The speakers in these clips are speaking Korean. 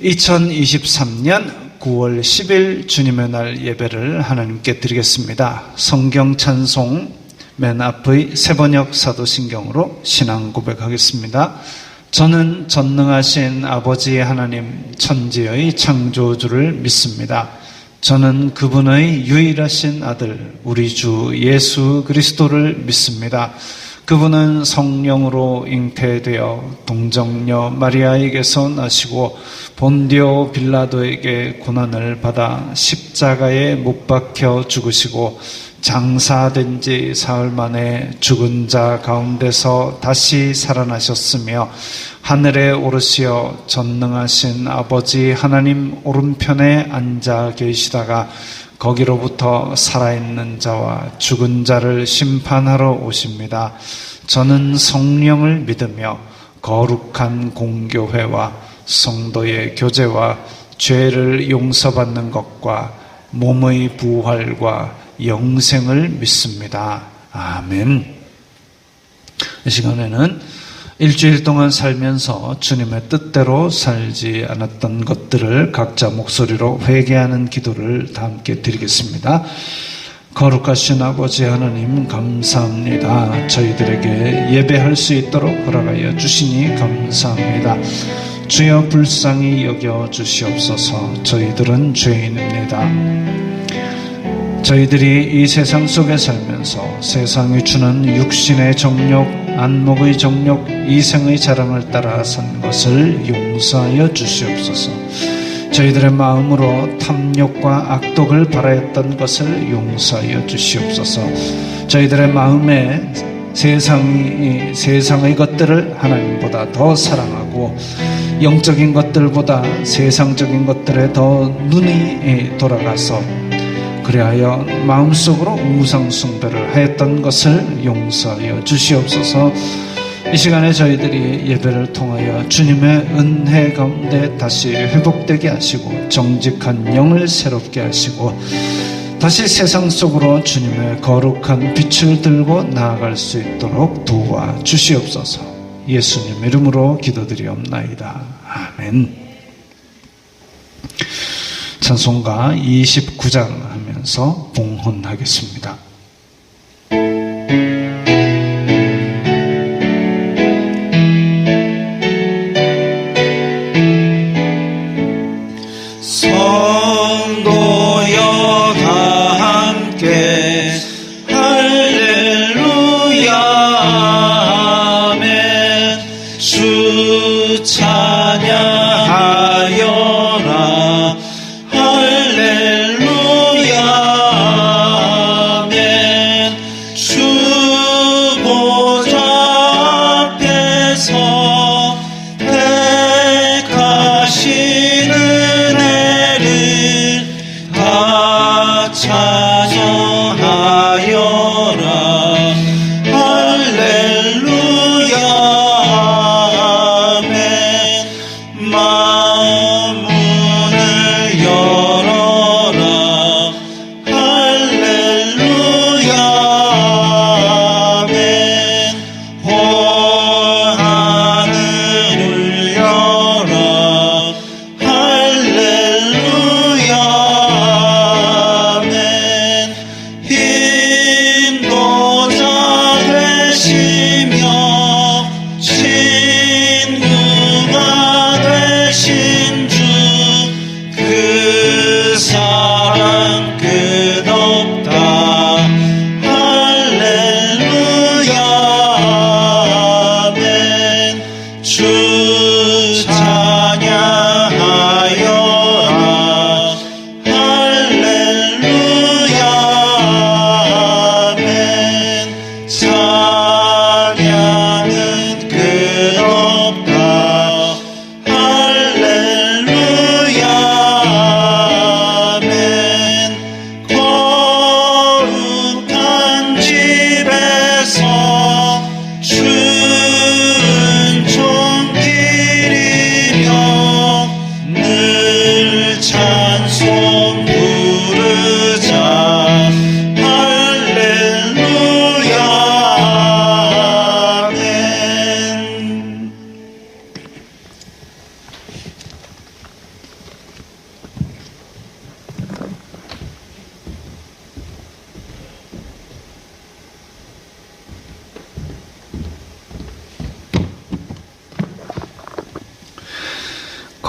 2023년 9월 10일 주님의 날 예배를 하나님께 드리겠습니다. 성경 찬송 맨 앞의 세번역 사도신경으로 신앙 고백하겠습니다. 저는 전능하신 아버지 하나님 천지의 창조주를 믿습니다. 저는 그분의 유일하신 아들 우리 주 예수 그리스도를 믿습니다. 그분은 성령으로 잉태되어 동정녀 마리아에게서 나시고 본디오 빌라도에게 고난을 받아 십자가에 못 박혀 죽으시고 장사된 지 사흘 만에 죽은 자 가운데서 다시 살아나셨으며 하늘에 오르시어 전능하신 아버지 하나님 오른편에 앉아 계시다가 거기로부터 살아있는 자와 죽은 자를 심판하러 오십니다. 저는 성령을 믿으며 거룩한 공교회와 성도의 교제와 죄를 용서받는 것과 몸의 부활과 영생을 믿습니다. 아멘. 이 시간에는 일주일 동안 살면서 주님의 뜻대로 살지 않았던 것들을 각자 목소리로 회개하는 기도를 다 함께 드리겠습니다. 거룩하신 아버지 하나님 감사합니다. 저희들에게 예배할 수 있도록 허락하여 주시니 감사합니다. 주여 불쌍히 여겨 주시옵소서. 저희들은 죄인입니다. 저희들이 이 세상 속에 살면서 세상이 주는 육신의 정욕, 안목의 정욕, 이생의 자랑을 따라 산 것을 용서하여 주시옵소서. 저희들의 마음으로 탐욕과 악독을 바라였던 것을 용서하여 주시옵소서. 저희들의 마음에 세상의 것들을 하나님보다 더 사랑하고 영적인 것들보다 세상적인 것들에 더 눈이 돌아가서 그리하여 마음속으로 우상 숭배를 하였던 것을 용서하여 주시옵소서. 이 시간에 저희들이 예배를 통하여 주님의 은혜 가운데 다시 회복되게 하시고 정직한 영을 새롭게 하시고 다시 세상 속으로 주님의 거룩한 빛을 들고 나아갈 수 있도록 도와주시옵소서. 예수님 이름으로 기도드리옵나이다. 아멘. 찬송가 29장 하면서 봉헌하겠습니다. 성도여 다 함께 할렐루야 아멘. 주 찬양하여라 할렐루야 아멘.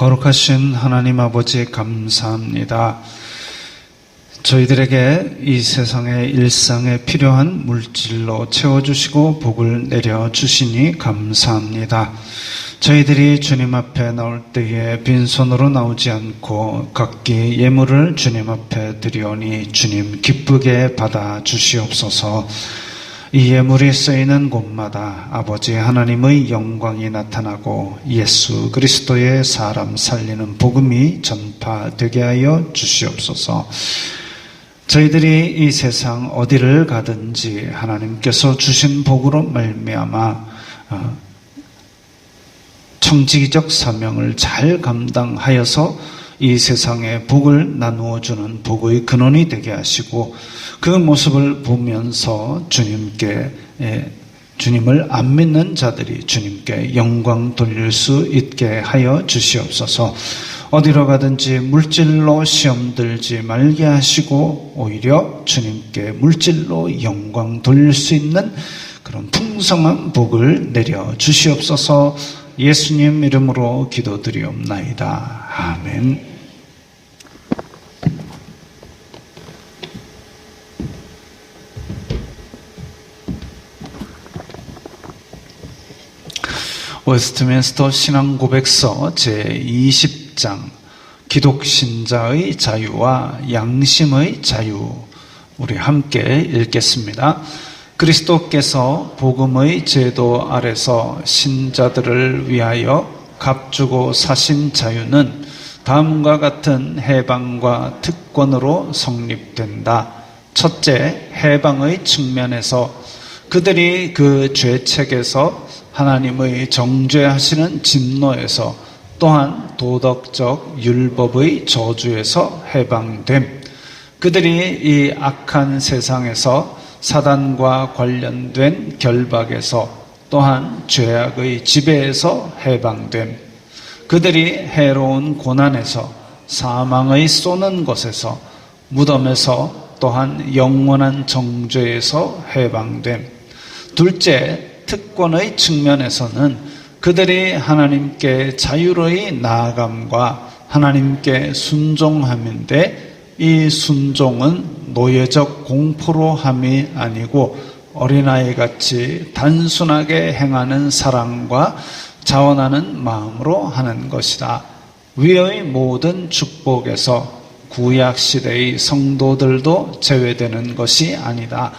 거룩하신 하나님 아버지 감사합니다. 저희들에게 이 세상의 일상에 필요한 물질로 채워주시고 복을 내려주시니 감사합니다. 저희들이 주님 앞에 나올 때에 빈손으로 나오지 않고 각기 예물을 주님 앞에 드리오니 주님 기쁘게 받아주시옵소서. 이 예물이 쓰이는 곳마다 아버지 하나님의 영광이 나타나고 예수 그리스도의 사람 살리는 복음이 전파되게 하여 주시옵소서. 저희들이 이 세상 어디를 가든지 하나님께서 주신 복으로 말미암아 청지기적 사명을 잘 감당하여서 이 세상에 복을 나누어 주는 복의 근원이 되게 하시고 그 모습을 보면서 주님을 안 믿는 자들이 주님께 영광 돌릴 수 있게 하여 주시옵소서. 어디로 가든지 물질로 시험 들지 말게 하시고 오히려 주님께 물질로 영광 돌릴 수 있는 그런 풍성한 복을 내려 주시옵소서. 예수님 이름으로 기도드리옵나이다. 아멘. 웨스트민스터 신앙고백서 제20장 기독신자의 자유와 양심의 자유, 우리 함께 읽겠습니다. 그리스도께서 복음의 제도 아래서 신자들을 위하여 값주고 사신 자유는 다음과 같은 해방과 특권으로 성립된다. 첫째, 해방의 측면에서 그들이 그 죄책에서 하나님의 정죄하시는 진노에서 또한 도덕적 율법의 저주에서 해방됨. 그들이 이 악한 세상에서 사단과 관련된 결박에서 또한 죄악의 지배에서 해방됨. 그들이 해로운 고난에서 사망의 쏘는 것에서 무덤에서 또한 영원한 정죄에서 해방됨. 둘째, 특권의 측면에서는 그들이 하나님께 자유로이 나아감과 하나님께 순종함인데 이 순종은 노예적 공포로 함이 아니고 어린아이같이 단순하게 행하는 사랑과 자원하는 마음으로 하는 것이다. 위의 모든 축복에서 구약시대의 성도들도 제외되는 것이 아니다.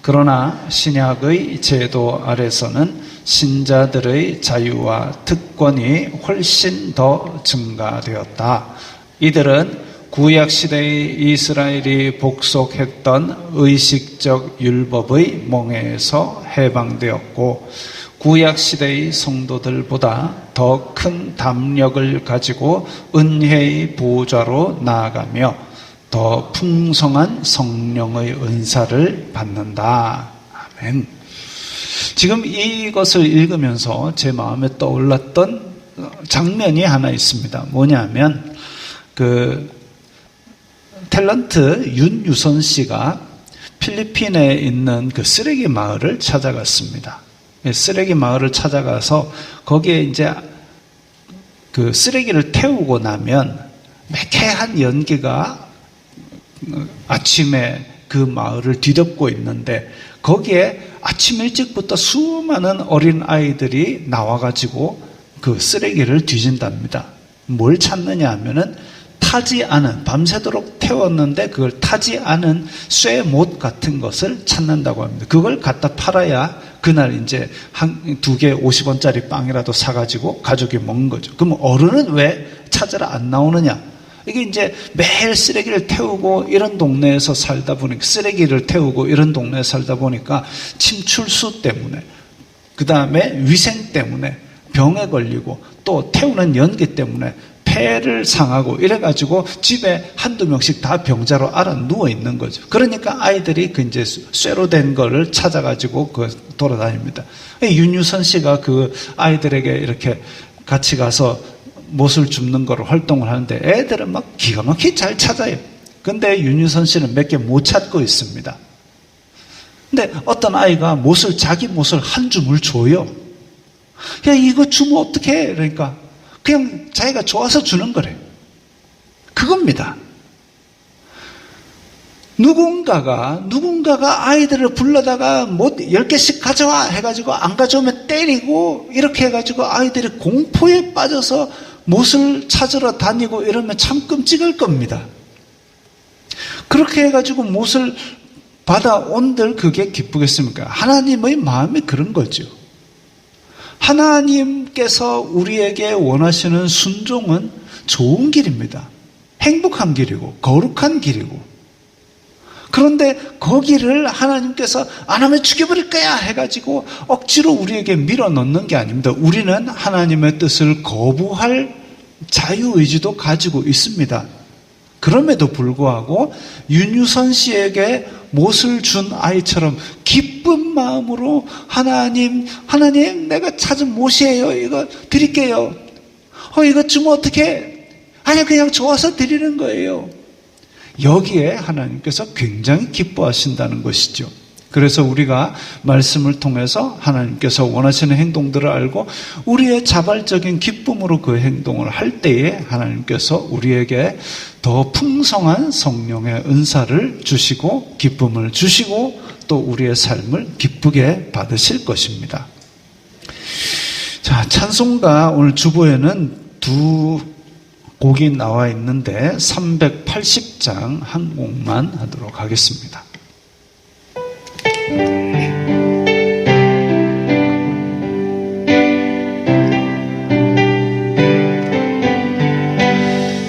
그러나 신약의 제도 아래서는 신자들의 자유와 특권이 훨씬 더 증가되었다. 이들은 구약시대의 이스라엘이 복속했던 의식적 율법의 몽해에서 해방되었고 구약시대의 성도들보다 더 큰 담력을 가지고 은혜의 보좌로 나아가며 더 풍성한 성령의 은사를 받는다. 아멘. 지금 이것을 읽으면서 제 마음에 떠올랐던 장면이 하나 있습니다. 뭐냐면 탤런트 윤유선 씨가 필리핀에 있는 그 쓰레기 마을을 찾아갔습니다. 쓰레기 마을을 찾아가서 거기에 이제 그 쓰레기를 태우고 나면 매캐한 연기가 아침에 그 마을을 뒤덮고 있는데 거기에 아침 일찍부터 수많은 어린 아이들이 나와가지고 그 쓰레기를 뒤진답니다. 뭘 찾느냐 하면은 타지 않은, 밤새도록 태웠는데 그걸 타지 않은 쇠못 같은 것을 찾는다고 합니다. 그걸 갖다 팔아야 그날 이제 두 개 50원짜리 빵이라도 사가지고 가족이 먹는 거죠. 그럼 어른은 왜 찾으러 안 나오느냐? 이게 이제 매일 쓰레기를 태우고 이런 동네에서 살다 보니까 쓰레기를 태우고 이런 동네에 살다 보니까 침출수 때문에 그 다음에 위생 때문에 병에 걸리고 또 태우는 연기 때문에 폐를 상하고 이래가지고 집에 한두 명씩 다 병자로 알아 누워 있는 거죠. 그러니까 아이들이 그 이제 쇠로 된 거를 찾아가지고 돌아다닙니다. 윤유선 씨가 그 아이들에게 이렇게 같이 가서 못을 줍는 거를 활동을 하는데 애들은 막 기가 막히게 잘 찾아요. 근데 윤유선 씨는 몇 개 못 찾고 있습니다. 근데 어떤 아이가 자기 못을 한 줌을 줘요. 야, 이거 주면 어떡해? 그러니까 그냥 자기가 좋아서 주는 거래요. 그겁니다. 누군가가 아이들을 불러다가 뭐 10개씩 가져와 해가지고 안 가져오면 때리고 이렇게 해가지고 아이들이 공포에 빠져서 못을 찾으러 다니고 이러면 참 끔찍할 겁니다. 그렇게 해가지고 못을 받아온들 그게 기쁘겠습니까? 하나님의 마음이 그런 거죠. 하나님께서 우리에게 원하시는 순종은 좋은 길입니다. 행복한 길이고 거룩한 길이고, 그런데 거기를 하나님께서 안 하면 죽여버릴 거야 해가지고 억지로 우리에게 밀어넣는 게 아닙니다. 우리는 하나님의 뜻을 거부할 자유의지도 가지고 있습니다. 그럼에도 불구하고 윤유선 씨에게 못을 준 아이처럼 기쁜 마음으로 하나님 내가 찾은 못이에요. 이거 드릴게요. 이거 주면 어떡해? 아니 그냥 좋아서 드리는 거예요. 여기에 하나님께서 굉장히 기뻐하신다는 것이죠. 그래서 우리가 말씀을 통해서 하나님께서 원하시는 행동들을 알고 우리의 자발적인 기쁨으로 그 행동을 할 때에 하나님께서 우리에게 더 풍성한 성령의 은사를 주시고 기쁨을 주시고 또 우리의 삶을 기쁘게 받으실 것입니다. 자, 찬송가 오늘 주보에는 두 곡이 나와 있는데 380장 한 곡만 하도록 하겠습니다.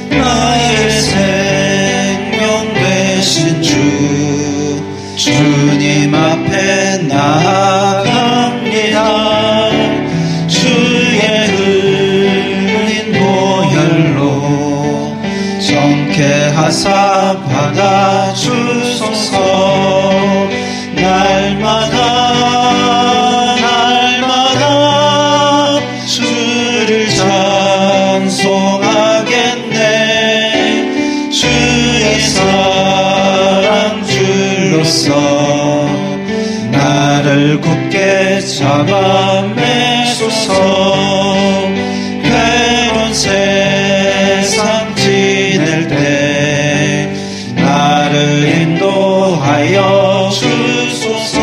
나의 생명 되신 주님 앞에 나아갑니다. 주의 흘린 보혈로 정케하사 받아주소서. 날마다 주를 찬송하겠네. 주의 사랑 줄로서 나를 굳게 잡아 매소서. 괴로운 세상 지낼 때 나를 인도하여 주소서.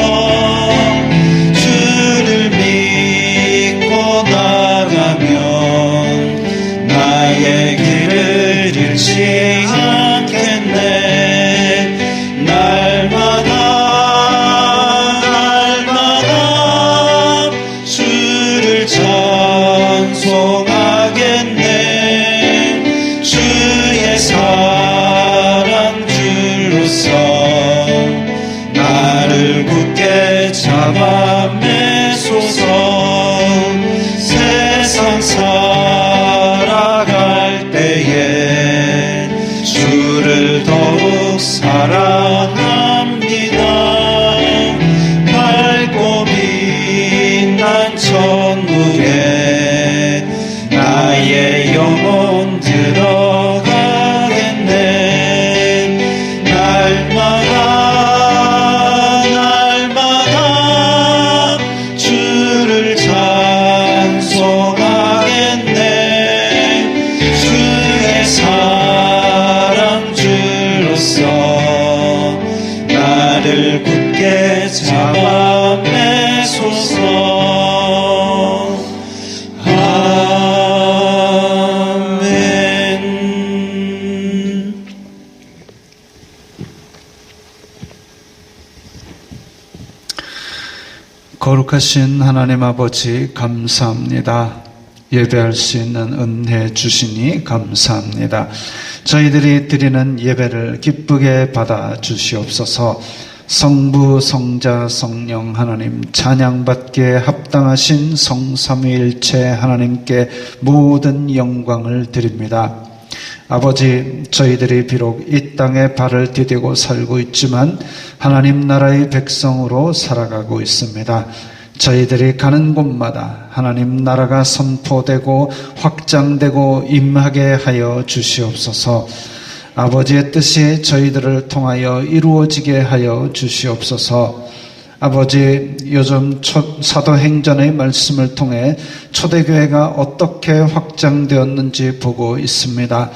주를 믿고 나가면 나의 길을 잃지 않겠네. 날마다 주를 찬송하겠네. 주의 사랑 줄로서 나를 굳게 잡아 매소서. 세상 살아갈 때에 주를 더욱 사랑합니다. 밝고 빛난 천국에 나의 영혼 들어가겠네. 날마다 주를 찬송하겠네. 주의 사랑 줄로서 나를 굳게 잡아 매소서. 아멘. 거룩하신 하나님 아버지 감사합니다. 예배할 수 있는 은혜 주시니 감사합니다. 저희들이 드리는 예배를 기쁘게 받아 주시옵소서. 성부, 성자, 성령 하나님 찬양받기에 합당하신 성삼위일체 하나님께 모든 영광을 드립니다. 아버지, 저희들이 비록 이 땅에 발을 디디고 살고 있지만 하나님 나라의 백성으로 살아가고 있습니다. 저희들이 가는 곳마다 하나님 나라가 선포되고 확장되고 임하게 하여 주시옵소서. 아버지의 뜻이 저희들을 통하여 이루어지게 하여 주시옵소서. 아버지, 요즘 사도행전의 말씀을 통해 초대교회가 어떻게 확장되었는지 보고 있습니다.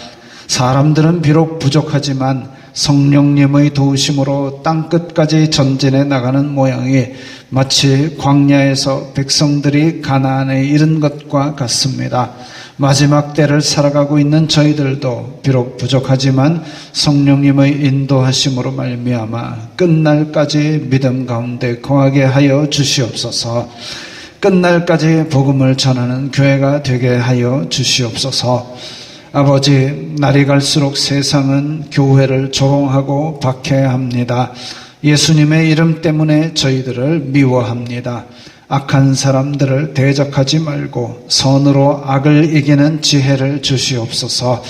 사람들은 비록 부족하지만 성령님의 도우심으로 땅끝까지 전진해 나가는 모양이 마치 광야에서 백성들이 가나안에 이른 것과 같습니다. 마지막 때를 살아가고 있는 저희들도 비록 부족하지만 성령님의 인도하심으로 말미암아 끝날까지 믿음 가운데 거하게 하여 주시옵소서. 끝날까지 복음을 전하는 교회가 되게 하여 주시옵소서. 아버지, 날이 갈수록 세상은 교회를 조롱하고 박해합니다. 예수님의 이름 때문에 저희들을 미워합니다. 악한 사람들을 대적하지 말고 선으로 악을 이기는 지혜를 주시옵소서.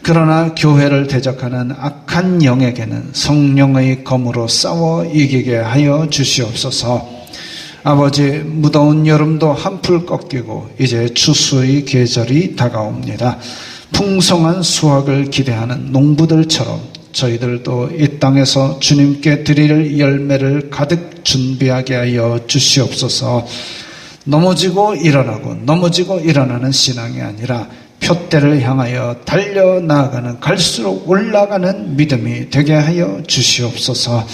그러나 교회를 대적하는 악한 영에게는 성령의 검으로 싸워 이기게 하여 주시옵소서. 아버지, 무더운 여름도 한풀 꺾이고 이제 추수의 계절이 다가옵니다. 풍성한 수확을 기대하는 농부들처럼 저희들도 이 땅에서 주님께 드릴 열매를 가득 준비하게 하여 주시옵소서. 넘어지고 일어나고 넘어지고 일어나는 신앙이 아니라 표대를 향하여 달려나가는, 갈수록 올라가는 믿음이 되게 하여 주시옵소서.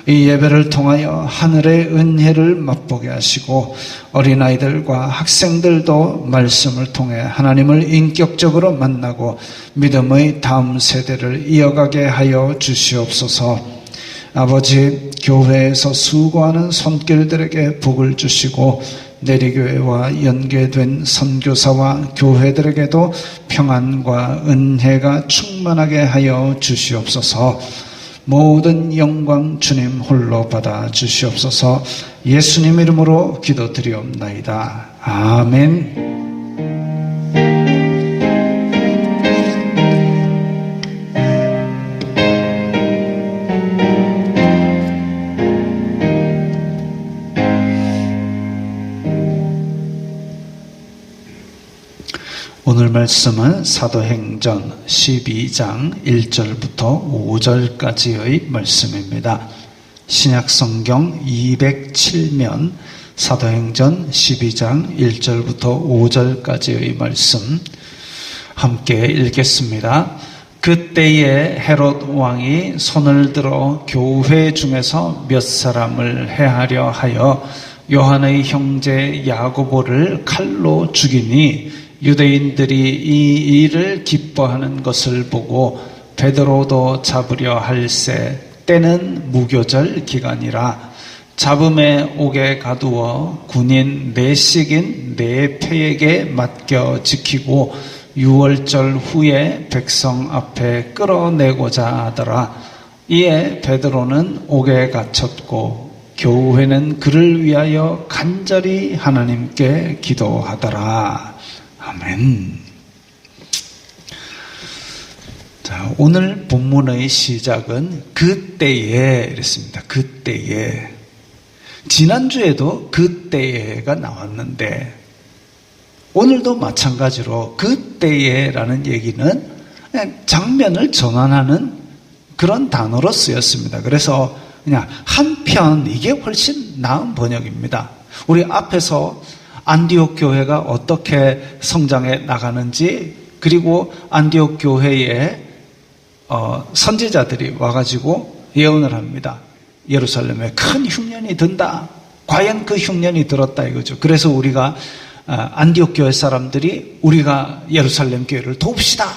이 예배를 통하여 하늘의 은혜를 맛보게 하시고 어린아이들과 학생들도 말씀을 통해 하나님을 인격적으로 만나고 믿음의 다음 세대를 이어가게 하여 주시옵소서. 아버지, 교회에서 수고하는 손길들에게 복을 주시고 내리교회와 연계된 선교사와 교회들에게도 평안과 은혜가 충만하게 하여 주시옵소서. 모든 영광 주님 홀로 받아 주시옵소서. 예수님 이름으로 기도드리옵나이다. 아멘. 오늘 말씀은 사도행전 12장 1절부터 5절까지의 말씀입니다. 신약성경 207면 사도행전 12장 1절부터 5절까지의 말씀 함께 읽겠습니다. 그때에 헤롯 왕이 손을 들어 교회 중에서 몇 사람을 해하려 하여 요한의 형제 야고보를 칼로 죽이니 유대인들이 이 일을 기뻐하는 것을 보고 베드로도 잡으려 할새 때는 무교절 기간이라 잡음에 옥에 가두어 군인 넷씩인 네 패에게 맡겨 지키고 유월절 후에 백성 앞에 끌어내고자 하더라. 이에 베드로는 옥에 갇혔고 교회는 그를 위하여 간절히 하나님께 기도하더라. 아멘. 자, 오늘 본문의 시작은 그때에 이랬습니다. 그때에. 지난주에도 그때에가 나왔는데 오늘도 마찬가지로 그때에라는 얘기는 그냥 장면을 전환하는 그런 단어로 쓰였습니다. 그래서 그냥 한편 이게 훨씬 나은 번역입니다. 우리 앞에서 안디옥 교회가 어떻게 성장해 나가는지, 그리고 안디옥 교회에 선지자들이 와가지고 예언을 합니다. 예루살렘에 큰 흉년이 든다. 과연 그 흉년이 들었다 이거죠. 그래서 우리가 안디옥 교회 사람들이 우리가 예루살렘 교회를 돕시다.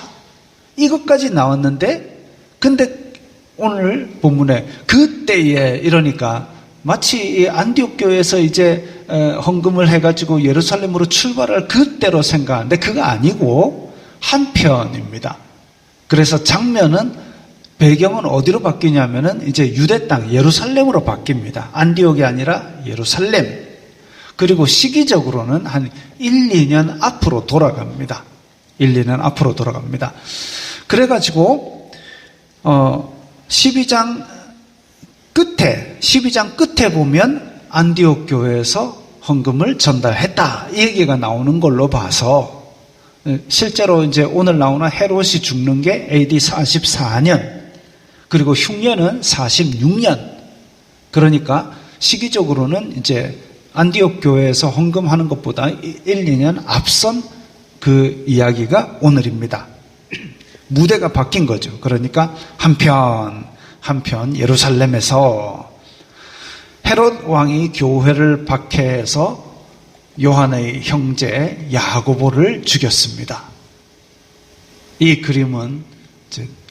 이것까지 나왔는데, 근데 오늘 본문에 그때에 이러니까 마치 이 안디옥 교회에서 이제 헌금을 해가지고 예루살렘으로 출발할 그때로 생각하는데 그거 아니고 한편입니다. 그래서 장면은, 배경은 어디로 바뀌냐면은 이제 유대 땅 예루살렘으로 바뀝니다. 안디옥이 아니라 예루살렘. 그리고 시기적으로는 한 1, 2년 앞으로 돌아갑니다. 1, 2년 앞으로 돌아갑니다. 그래가지고 12장 끝에 보면 안디옥 교회에서 헌금을 전달했다 이 얘기가 나오는 걸로 봐서, 실제로 이제 오늘 나오는 헤롯이 죽는 게 AD 44년, 그리고 흉년은 46년. 그러니까 시기적으로는 이제 안디옥 교회에서 헌금하는 것보다 1, 2년 앞선 그 이야기가 오늘입니다. 무대가 바뀐 거죠. 그러니까 한편 예루살렘에서 헤롯 왕이 교회를 박해해서 요한의 형제 야고보를 죽였습니다. 이 그림은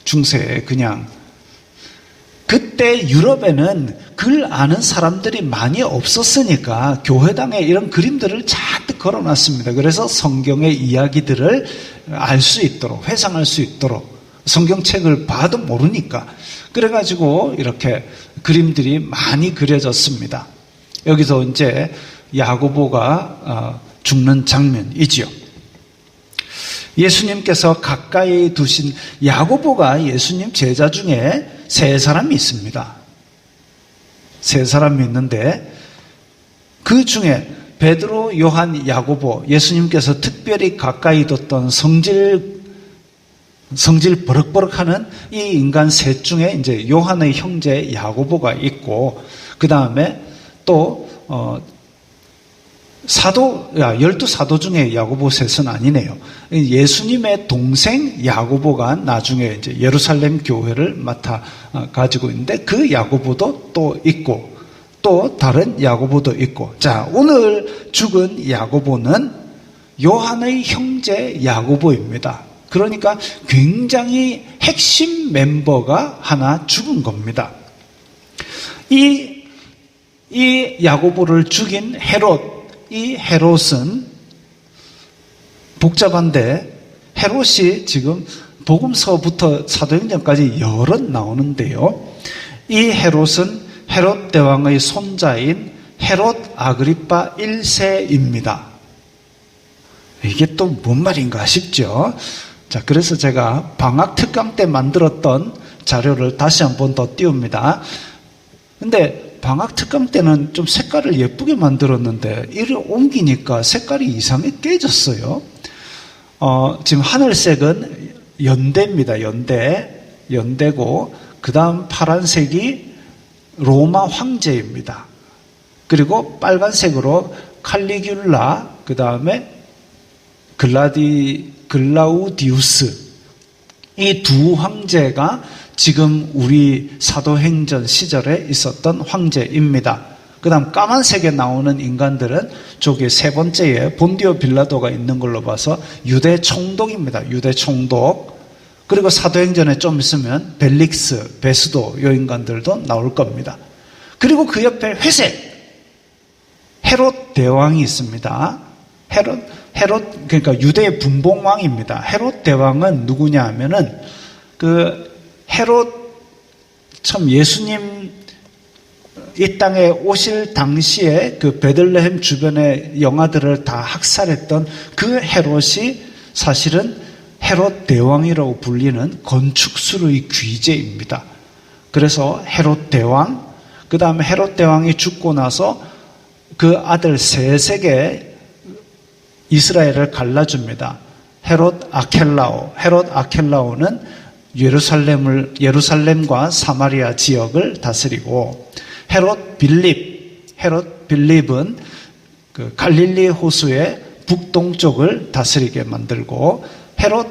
중세에 그냥, 그때 유럽에는 글 아는 사람들이 많이 없었으니까 교회당에 이런 그림들을 잔뜩 걸어놨습니다. 그래서 성경의 이야기들을 알 수 있도록, 회상할 수 있도록, 성경책을 봐도 모르니까 그래가지고 이렇게 그림들이 많이 그려졌습니다. 여기서 이제 야고보가 죽는 장면이지요. 예수님께서 가까이 두신, 야고보가 예수님 제자 중에 3사람이 있습니다. 3사람이 있는데 그 중에 베드로, 요한, 야고보, 예수님께서 특별히 가까이 뒀던 성질 버럭버럭하는 이 인간 셋 중에 이제 요한의 형제 야고보가 있고, 그 다음에 또 12사도 중에 야고보 셋은 아니네요. 예수님의 동생 야고보가 나중에 이제 예루살렘 교회를 맡아 가지고 있는데 그 야고보도 또 있고, 또 다른 야고보도 있고. 자, 오늘 죽은 야고보는 요한의 형제 야고보입니다. 그러니까 굉장히 핵심 멤버가 하나 죽은 겁니다. 이 야고보를 죽인 이 헤롯은 복잡한데, 헤롯이 지금 복음서부터 사도행전까지 여럿 나오는데요. 이 헤롯은 헤롯 대왕의 손자인 헤롯 아그리파 1세입니다. 이게 또 뭔 말인가 싶죠? 자, 그래서 제가 방학 특강 때 만들었던 자료를 다시 한 번 더 띄웁니다. 근데 방학 특강 때는 좀 색깔을 예쁘게 만들었는데 이를 옮기니까 색깔이 이상하게 깨졌어요. 지금 하늘색은 연대입니다. 연대고, 그 다음 파란색이 로마 황제입니다. 그리고 빨간색으로 칼리귤라, 그 다음에 글라우디우스, 이 두 황제가 지금 우리 사도행전 시절에 있었던 황제입니다. 그 다음 까만색에 나오는 인간들은 저기 세 번째에 본디오 빌라도가 있는 걸로 봐서 유대 총독입니다. 유대 총독. 그리고 사도행전에 좀 있으면 벨릭스, 베스도, 이 인간들도 나올 겁니다. 그리고 그 옆에 회색 헤롯 대왕이 있습니다. 헤롯, 그러니까 유대의 분봉왕입니다. 헤롯 대왕은 누구냐 하면은 헤롯, 참 예수님 이 땅에 오실 당시에 그 베들레헴 주변의 영아들을 다 학살했던 그 헤롯이 사실은 헤롯 대왕이라고 불리는 건축수의 귀재입니다. 그래서 헤롯 대왕, 그 다음에 헤롯 대왕이 죽고 나서 그 아들 셋에게 이스라엘을 갈라줍니다. 헤롯 아켈라오는 예루살렘과 사마리아 지역을 다스리고, 헤롯 빌립은 그 갈릴리 호수의 북동쪽을 다스리게 만들고, 헤롯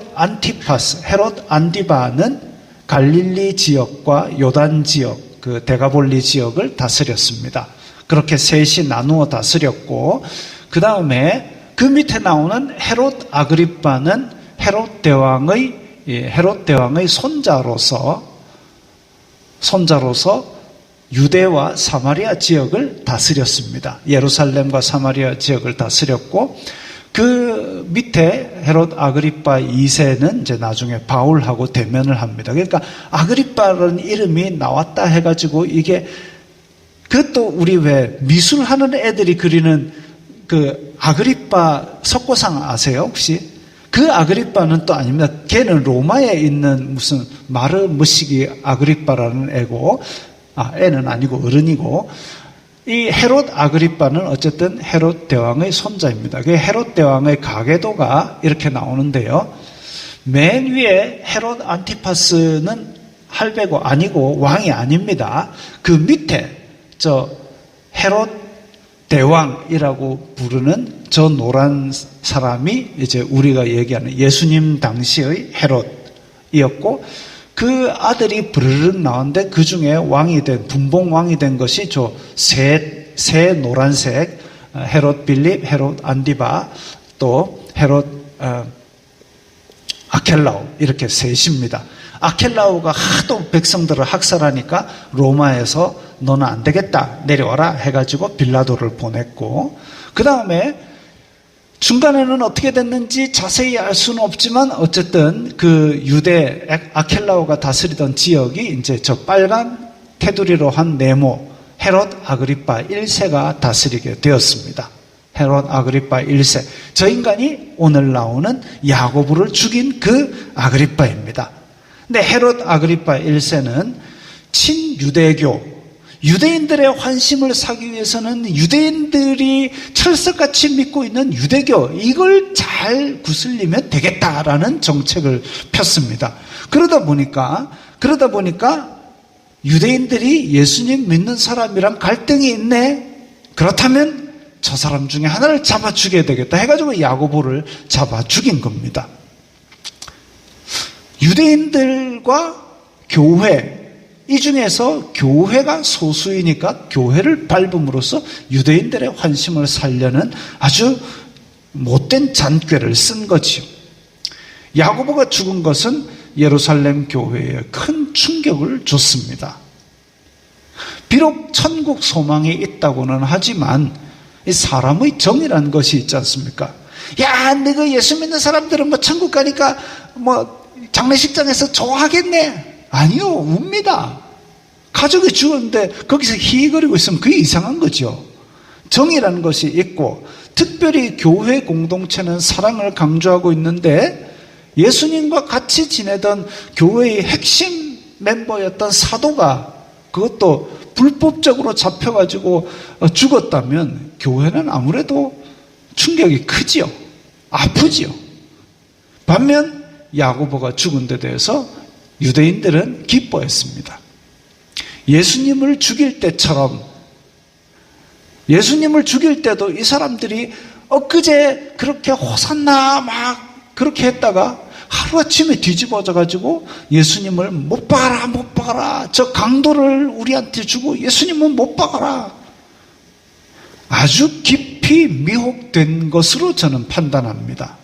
안티바는 갈릴리 지역과 요단 지역, 그 데가볼리 지역을 다스렸습니다. 그렇게 셋이 나누어 다스렸고, 그 다음에 그 밑에 나오는 헤롯 아그리빠는 헤롯 대왕의 손자로서 유대와 사마리아 지역을 다스렸습니다. 예루살렘과 사마리아 지역을 다스렸고, 그 밑에 헤롯 아그리빠 2세는 이제 나중에 바울하고 대면을 합니다. 그러니까 아그리빠라는 이름이 나왔다 해가지고 이게, 그것도 우리 왜 미술하는 애들이 그리는 그 아그리빠 석고상 아세요, 혹시? 그 아그리빠는 또 아닙니다. 걔는 로마에 있는 무슨 마르무시기 아그리빠라는 애고, 애는 아니고 어른이고, 이 헤롯 아그리빠는 어쨌든 헤롯 대왕의 손자입니다. 그 헤롯 대왕의 가계도가 이렇게 나오는데요. 맨 위에 헤롯 안티파스는 할배고 아니고 왕이 아닙니다. 그 밑에 헤롯 대왕이라고 부르는 저 노란 사람이 이제 우리가 얘기하는 예수님 당시의 헤롯이었고, 그 아들이 부르륵 나왔는데 그 중에 분봉 왕이 된 것이 저 새 노란색 헤롯 빌립, 헤롯 안디바, 또 헤롯 아켈라오, 이렇게 셋입니다. 아켈라오가 하도 백성들을 학살하니까 로마에서 너는 안 되겠다, 내려와라 해가지고 빌라도를 보냈고, 그 다음에 중간에는 어떻게 됐는지 자세히 알 수는 없지만 어쨌든 그 유대 아켈라오가 다스리던 지역이 이제 저 빨간 테두리로 한 네모 헤롯 아그리파 1세가 다스리게 되었습니다. 헤롯 아그리파 1세. 저 인간이 오늘 나오는 야고보를 죽인 그 아그리파입니다. 근데 헤롯 아그리파 1세는 친유대교, 유대인들의 환심을 사기 위해서는 유대인들이 철석같이 믿고 있는 유대교, 이걸 잘 구슬리면 되겠다라는 정책을 폈습니다. 그러다 보니까 유대인들이 예수님 믿는 사람이랑 갈등이 있네. 그렇다면 저 사람 중에 하나를 잡아 죽여야 되겠다 해가지고 야고보를 잡아 죽인 겁니다. 유대인들과 교회, 이 중에서 교회가 소수이니까 교회를 밟음으로써 유대인들의 환심을 살려는 아주 못된 잔꾀를 쓴 거지요. 야고보가 죽은 것은 예루살렘 교회에 큰 충격을 줬습니다. 비록 천국 소망이 있다고는 하지만 이 사람의 정이라는 것이 있지 않습니까? 야, 너가 예수 믿는 사람들은 뭐 천국 가니까 뭐 장례식장에서 좋아하겠네. 아니요, 웁니다. 가족이 죽었는데 거기서 희희거리고 있으면 그게 이상한 거죠. 정이라는 것이 있고, 특별히 교회 공동체는 사랑을 강조하고 있는데, 예수님과 같이 지내던 교회의 핵심 멤버였던 사도가 그것도 불법적으로 잡혀가지고 죽었다면 교회는 아무래도 충격이 크지요. 아프지요. 반면 야고보가 죽은 데 대해서 유대인들은 기뻐했습니다. 예수님을 죽일 때처럼, 예수님을 죽일 때도 이 사람들이 엊그제 그렇게 호산나 막 그렇게 했다가 하루아침에 뒤집어져가지고 예수님을 못 박아라, 못 박아라, 저 강도를 우리한테 주고 예수님은 못 박아라, 아주 깊이 미혹된 것으로 저는 판단합니다.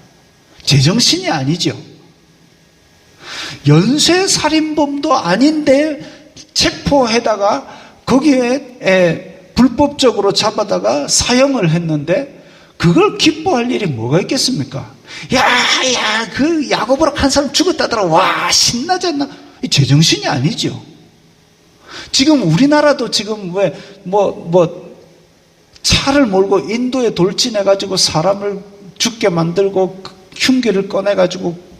제정신이 아니죠. 연쇄살인범도 아닌데 체포해다가 거기에 불법적으로 잡아다가 사형을 했는데 그걸 기뻐할 일이 뭐가 있겠습니까? 그 야고보라 한 사람 죽었다더라. 와, 신나지 않나? 제정신이 아니죠. 지금 우리나라도 지금 차를 몰고 인도에 돌진해가지고 사람을 죽게 만들고 흉기를 꺼내가지고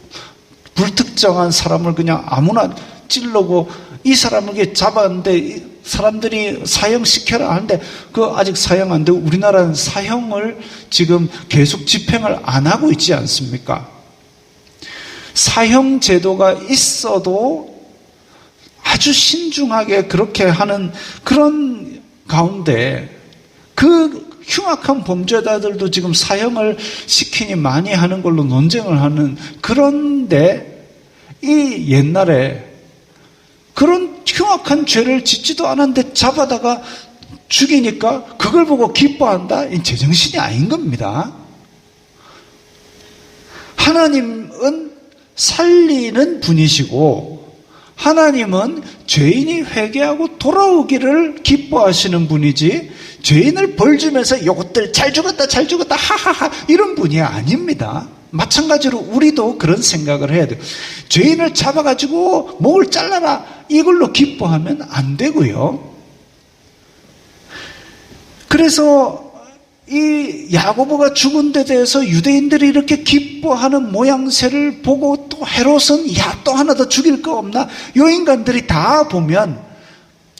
불특정한 사람을 그냥 아무나 찔르고 이 사람을 잡았는데 사람들이 사형시켜라 하는데 그거 아직 사형 안 되고 우리나라는 사형을 지금 계속 집행을 안 하고 있지 않습니까? 사형 제도가 있어도 아주 신중하게 그렇게 하는 그런 가운데 그 흉악한 범죄자들도 지금 사형을 시키니 많이 하는 걸로 논쟁을 하는, 그런데 이 옛날에 그런 흉악한 죄를 짓지도 않았는데 잡아다가 죽이니까 그걸 보고 기뻐한다? 이 제정신이 아닌 겁니다. 하나님은 살리는 분이시고 하나님은 죄인이 회개하고 돌아오기를 기뻐하시는 분이지, 죄인을 벌 주면서 이것들 잘 죽었다 잘 죽었다 하하하 이런 분이 아닙니다. 마찬가지로 우리도 그런 생각을 해야 돼요. 죄인을 잡아가지고 목을 잘라라 이걸로 기뻐하면 안 되고요. 그래서 이 야고보가 죽은 데 대해서 유대인들이 이렇게 기뻐하는 모양새를 보고 또 헤롯은 또 하나 더 죽일 거 없나? 요 인간들이 다 보면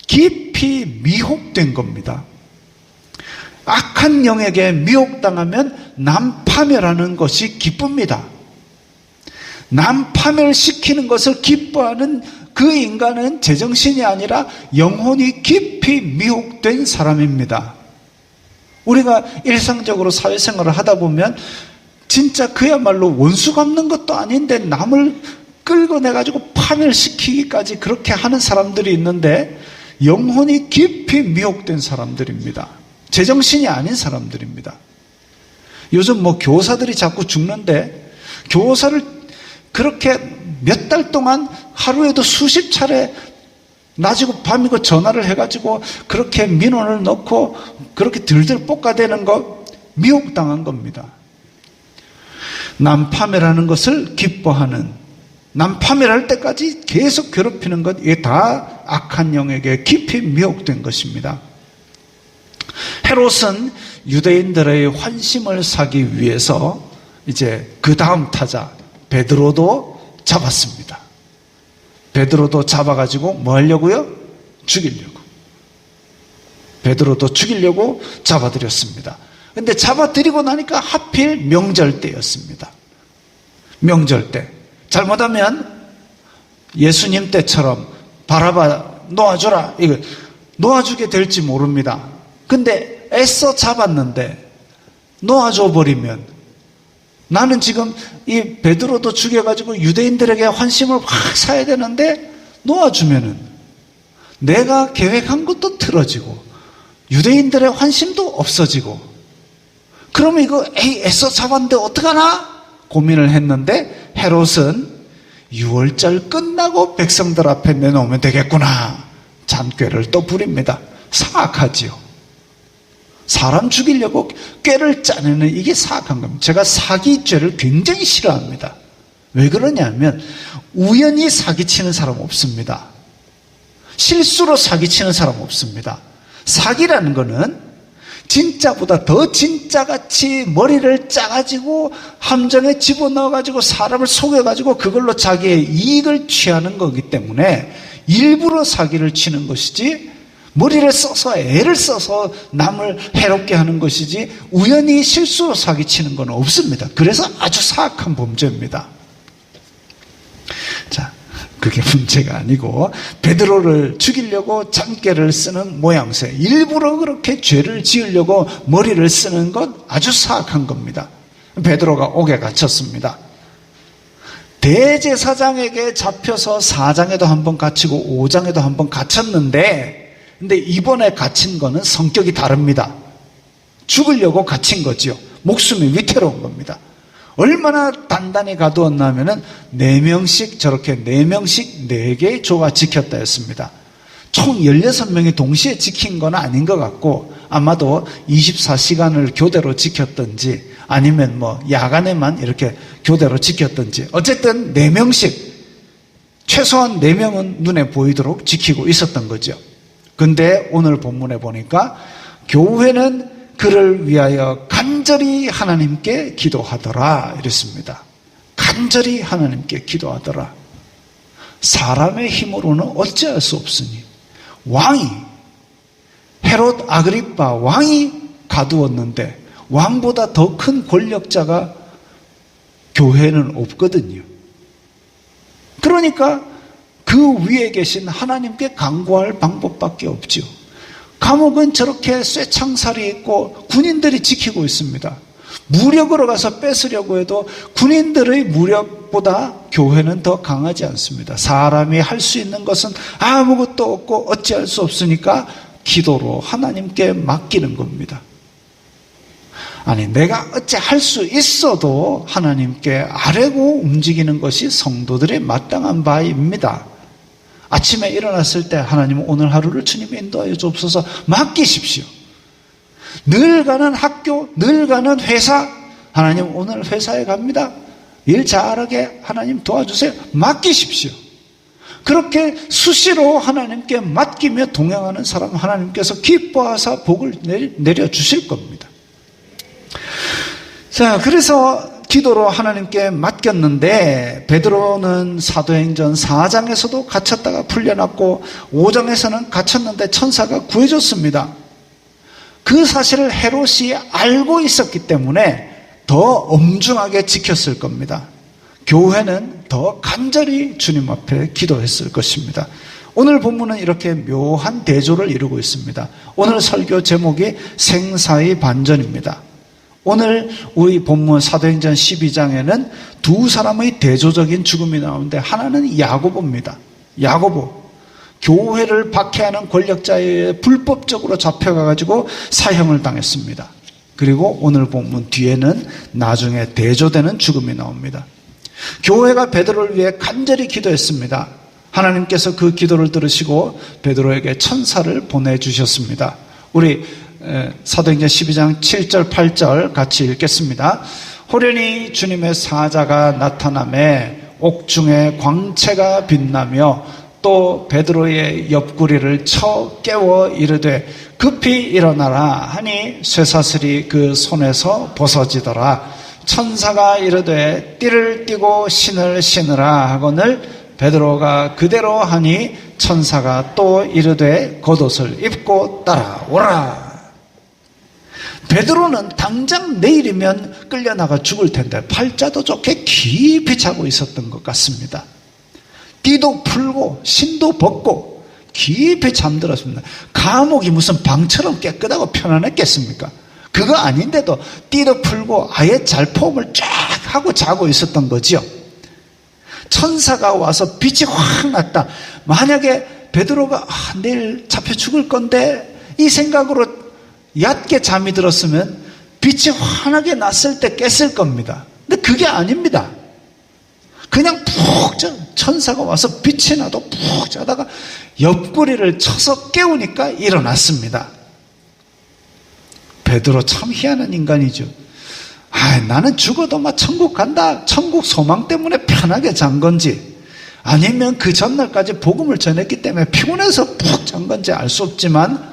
깊이 미혹된 겁니다. 악한 영에게 미혹당하면 남 파멸하는 것이 기쁩니다. 남 파멸시키는 것을 기뻐하는 그 인간은 제정신이 아니라 영혼이 깊이 미혹된 사람입니다. 우리가 일상적으로 사회생활을 하다 보면 진짜 그야말로 원수 갚는 것도 아닌데 남을 끌어내가지고 파멸시키기까지 그렇게 하는 사람들이 있는데 영혼이 깊이 미혹된 사람들입니다. 제정신이 아닌 사람들입니다. 요즘 교사들이 자꾸 죽는데 교사를 그렇게 몇 달 동안 하루에도 수십 차례 낮이고 밤이고 전화를 해가지고 그렇게 민원을 넣고 그렇게 들들 볶아대는 거 미혹당한 겁니다. 남 파멸하는 것을 기뻐하는, 남 파멸할 때까지 계속 괴롭히는 것, 이게 다 악한 영에게 깊이 미혹된 것입니다. 헤롯은 유대인들의 환심을 사기 위해서 이제 그 다음 타자 베드로도 잡았습니다. 베드로도 잡아가지고 뭐 하려고요? 죽이려고. 베드로도 죽이려고 잡아들였습니다. 근데 잡아들이고 나니까 하필 명절 때였습니다. 명절 때. 잘못하면 예수님 때처럼 바라바 놓아줘라, 이거 놓아주게 될지 모릅니다. 근데 애써 잡았는데 놓아줘 버리면 나는 지금 이 베드로도 죽여가지고 유대인들에게 환심을 확 사야 되는데 놓아주면은 내가 계획한 것도 틀어지고 유대인들의 환심도 없어지고 그러면 이거 애써 잡았는데 어떡하나 고민을 했는데 헤롯은 6월절 끝나고 백성들 앞에 내놓으면 되겠구나, 잔꾀를 또 부립니다. 사악하지요. 사람 죽이려고 꾀를 짜내는 이게 사악한 겁니다. 제가 사기죄를 굉장히 싫어합니다. 왜 그러냐면 우연히 사기치는 사람 없습니다. 실수로 사기치는 사람 없습니다. 사기라는 거는 진짜보다 더 진짜같이 머리를 짜가지고 함정에 집어넣어가지고 사람을 속여가지고 그걸로 자기의 이익을 취하는 거기 때문에 일부러 사기를 치는 것이지 머리를 써서 애를 써서 남을 해롭게 하는 것이지 우연히 실수로 사기치는 건 없습니다. 그래서 아주 사악한 범죄입니다. 자, 그게 문제가 아니고 베드로를 죽이려고 잔꾀를 쓰는 모양새, 일부러 그렇게 죄를 지으려고 머리를 쓰는 것 아주 사악한 겁니다. 베드로가 옥에 갇혔습니다. 대제사장에게 잡혀서 4장에도 한번 갇히고 5장에도 한번 갇혔는데 근데 이번에 갇힌 거는 성격이 다릅니다. 죽으려고 갇힌 거지요. 목숨이 위태로운 겁니다. 얼마나 단단히 가두었냐면은 4명씩 저렇게 4명씩 4개의 조가 지켰다 했습니다. 총 16명이 동시에 지킨 건 아닌 것 같고 아마도 24시간을 교대로 지켰든지 아니면 야간에만 이렇게 교대로 지켰든지 어쨌든 4명씩 최소한 4명은 눈에 보이도록 지키고 있었던 거죠. 근데 오늘 본문에 보니까 교회는 그를 위하여 간절히 하나님께 기도하더라 이랬습니다. 간절히 하나님께 기도하더라. 사람의 힘으로는 어찌할 수 없으니 왕이 헤롯 아그리파 왕이 가두었는데 왕보다 더 큰 권력자가 교회는 없거든요. 그러니까 그 위에 계신 하나님께 간구할 방법밖에 없죠. 감옥은 저렇게 쇠창살이 있고 군인들이 지키고 있습니다. 무력으로 가서 뺏으려고 해도 군인들의 무력보다 교회는 더 강하지 않습니다. 사람이 할 수 있는 것은 아무것도 없고 어찌할 수 없으니까 기도로 하나님께 맡기는 겁니다. 아니, 내가 어찌 할 수 있어도 하나님께 아뢰고 움직이는 것이 성도들의 마땅한 바입니다. 아침에 일어났을 때 하나님 오늘 하루를 주님이 인도하여 주옵소서 맡기십시오. 늘 가는 학교, 늘 가는 회사, 하나님 오늘 회사에 갑니다. 일 잘하게 하나님 도와주세요. 맡기십시오. 그렇게 수시로 하나님께 맡기며 동행하는 사람 하나님께서 기뻐하사 복을 내려주실 겁니다. 자, 그래서 기도로 하나님께 맡겼는데 베드로는 사도행전 4장에서도 갇혔다가 풀려났고 5장에서는 갇혔는데 천사가 구해줬습니다. 그 사실을 헤롯이 알고 있었기 때문에 더 엄중하게 지켰을 겁니다. 교회는 더 간절히 주님 앞에 기도했을 것입니다. 오늘 본문은 이렇게 묘한 대조를 이루고 있습니다. 오늘 설교 제목이 생사의 반전입니다. 오늘 우리 본문 사도행전 12장에는 두 사람의 대조적인 죽음이 나오는데 하나는 야고보입니다. 야고보. 교회를 박해하는 권력자에 의해 불법적으로 잡혀가지고 사형을 당했습니다. 그리고 오늘 본문 뒤에는 나중에 대조되는 죽음이 나옵니다. 교회가 베드로를 위해 간절히 기도했습니다. 하나님께서 그 기도를 들으시고 베드로에게 천사를 보내주셨습니다. 우리 사도행전 12장 7절 8절 같이 읽겠습니다. 호련히 주님의 사자가 나타나매 옥중에 광채가 빛나며 또 베드로의 옆구리를 쳐 깨워 이르되 급히 일어나라 하니 쇠사슬이 그 손에서 벗어지더라. 천사가 이르되 띠를 띠고 신을 신으라 하거늘 베드로가 그대로 하니 천사가 또 이르되 겉옷을 입고 따라오라. 베드로는 당장 내일이면 끌려나가 죽을 텐데 팔자도 좋게 깊이 자고 있었던 것 같습니다. 띠도 풀고 신도 벗고 깊이 잠들었습니다. 감옥이 무슨 방처럼 깨끗하고 편안했겠습니까? 그거 아닌데도 띠도 풀고 아예 잘포음을 쫙 하고 자고 있었던 거지요. 천사가 와서 빛이 확 났다. 만약에 베드로가 내일 잡혀 죽을 건데 이 생각으로 얕게 잠이 들었으면 빛이 환하게 났을 때 깼을 겁니다. 근데 그게 아닙니다. 그냥 푹 천사가 와서 빛이 나도 푹 자다가 옆구리를 쳐서 깨우니까 일어났습니다. 베드로 참 희한한 인간이죠. 나는 죽어도 막 천국 간다. 천국 소망 때문에 편하게 잔 건지 아니면 그 전날까지 복음을 전했기 때문에 피곤해서 푹 잔 건지 알 수 없지만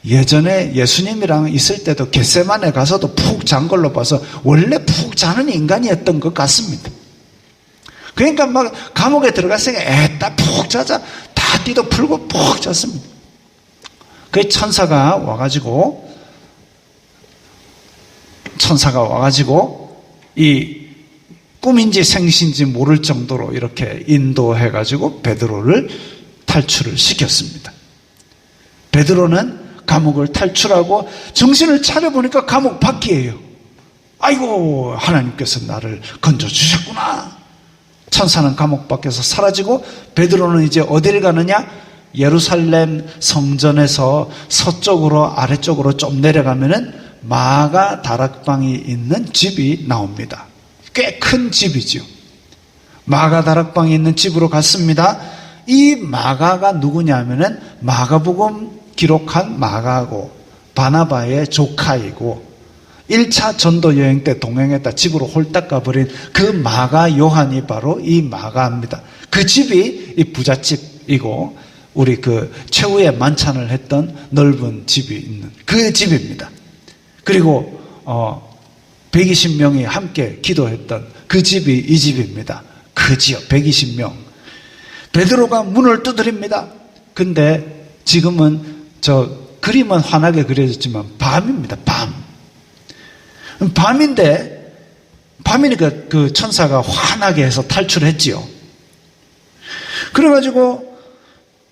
예전에 예수님이랑 있을 때도 겟세마네 가서도 푹 잔 걸로 봐서 원래 푹 자는 인간이었던 것 같습니다. 그러니까 막 감옥에 들어갔으니까 에따 푹 자자 다 띠도 풀고 푹 잤습니다. 그 천사가 와가지고 이 꿈인지 생신지 모를 정도로 이렇게 인도해가지고 베드로를 탈출을 시켰습니다. 베드로는 감옥을 탈출하고 정신을 차려보니까 감옥 밖이에요. 아이고, 하나님께서 나를 건져주셨구나. 천사는 감옥 밖에서 사라지고 베드로는 이제 어디를 가느냐? 예루살렘 성전에서 서쪽으로 아래쪽으로 좀 내려가면은 마가 다락방이 있는 집이 나옵니다. 꽤 큰 집이죠. 마가 다락방이 있는 집으로 갔습니다. 이 마가가 누구냐면은 마가복음 기록한 마가고 바나바의 조카이고 1차 전도 여행 때 동행했다 집으로 홀딱 가버린 그 마가 요한이 바로 이 마가입니다. 그 집이 이 부잣집이고 우리 그 최후의 만찬을 했던 넓은 집이 있는 그 집입니다. 그리고 120명이 함께 기도했던 그 집이 이 집입니다. 그 지역 120명. 베드로가 문을 두드립니다. 근데 지금은 저 그림은 환하게 그려졌지만 밤입니다. 밤이니까 그 천사가 환하게 해서 탈출했지요. 그래가지고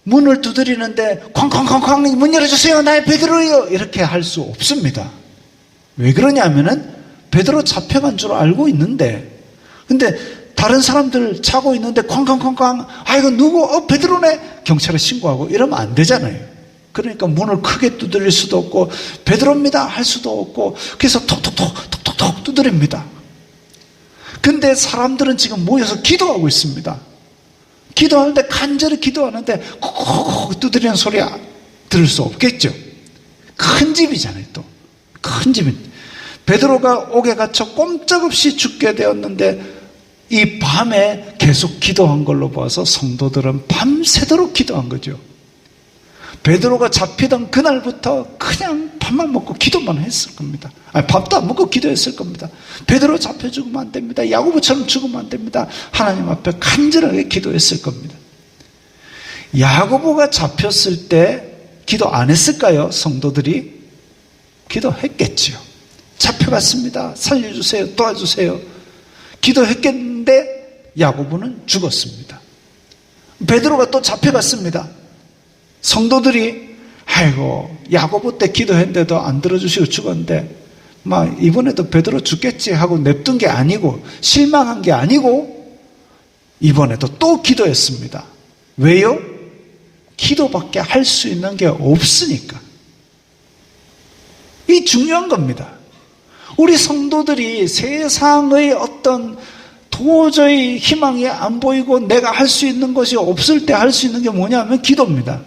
문을 두드리는데 쾅쾅쾅쾅 문 열어주세요. 나의 베드로요. 이렇게 할 수 없습니다. 왜 그러냐면은 베드로 잡혀간 줄 알고 있는데 근데 다른 사람들 자고 있는데 쾅쾅쾅쾅 이거 누구? 베드로네. 경찰에 신고하고 이러면 안 되잖아요. 그러니까 문을 크게 두드릴 수도 없고 베드로입니다 할 수도 없고 그래서 톡톡톡 두드립니다. 근데 사람들은 지금 모여서 기도하고 있습니다. 기도하는데 간절히 기도하는데 콕콕콕 두드리는 소리 들을 수 없겠죠. 큰 집이잖아요. 또 큰 집입니다. 베드로가 옥에 갇혀 꼼짝없이 죽게 되었는데 이 밤에 계속 기도한 걸로 봐서 성도들은 밤새도록 기도한 거죠. 베드로가 잡히던 그날부터 그냥 밥만 먹고 기도만 했을 겁니다. 밥도 안 먹고 기도했을 겁니다. 베드로 잡혀 죽으면 안 됩니다. 야고보처럼 죽으면 안 됩니다. 하나님 앞에 간절하게 기도했을 겁니다. 야고보가 잡혔을 때 기도 안 했을까요? 성도들이? 기도했겠지요. 잡혀갔습니다. 살려주세요. 도와주세요. 기도했겠는데 야고보는 죽었습니다. 베드로가 또 잡혀갔습니다. 성도들이 아이고 야고보 때 기도했는데도 안 들어주시고 죽었는데 막 이번에도 베드로 죽겠지 하고 냅둔 게 아니고 실망한 게 아니고 이번에도 또 기도했습니다. 왜요? 기도밖에 할 수 있는 게 없으니까. 이 중요한 겁니다. 우리 성도들이 세상의 어떤 도저히 희망이 안 보이고 내가 할 수 있는 것이 없을 때 할 수 있는 게 뭐냐면 기도입니다.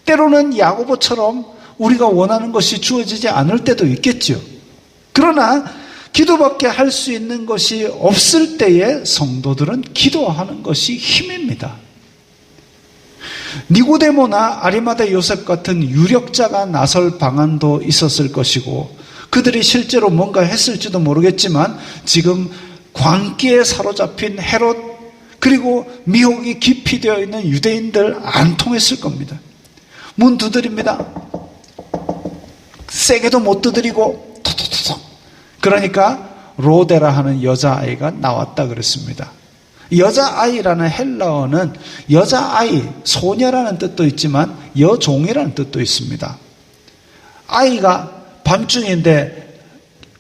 때로는 야고보처럼 우리가 원하는 것이 주어지지 않을 때도 있겠죠. 그러나 기도밖에 할 수 있는 것이 없을 때에 성도들은 기도하는 것이 힘입니다. 니고데모나 아리마대 요셉 같은 유력자가 나설 방안도 있었을 것이고 그들이 실제로 뭔가 했을지도 모르겠지만 지금 광기에 사로잡힌 헤롯 그리고 미혹이 깊이 되어 있는 유대인들 안 통했을 겁니다. 문 두드립니다. 세게도 못 두드리고 톡톡톡. 그러니까 로데라 하는 여자아이가 나왔다 그랬습니다. 여자아이라는 헬라어는 여자아이, 소녀라는 뜻도 있지만 여종이라는 뜻도 있습니다. 아이가 밤중인데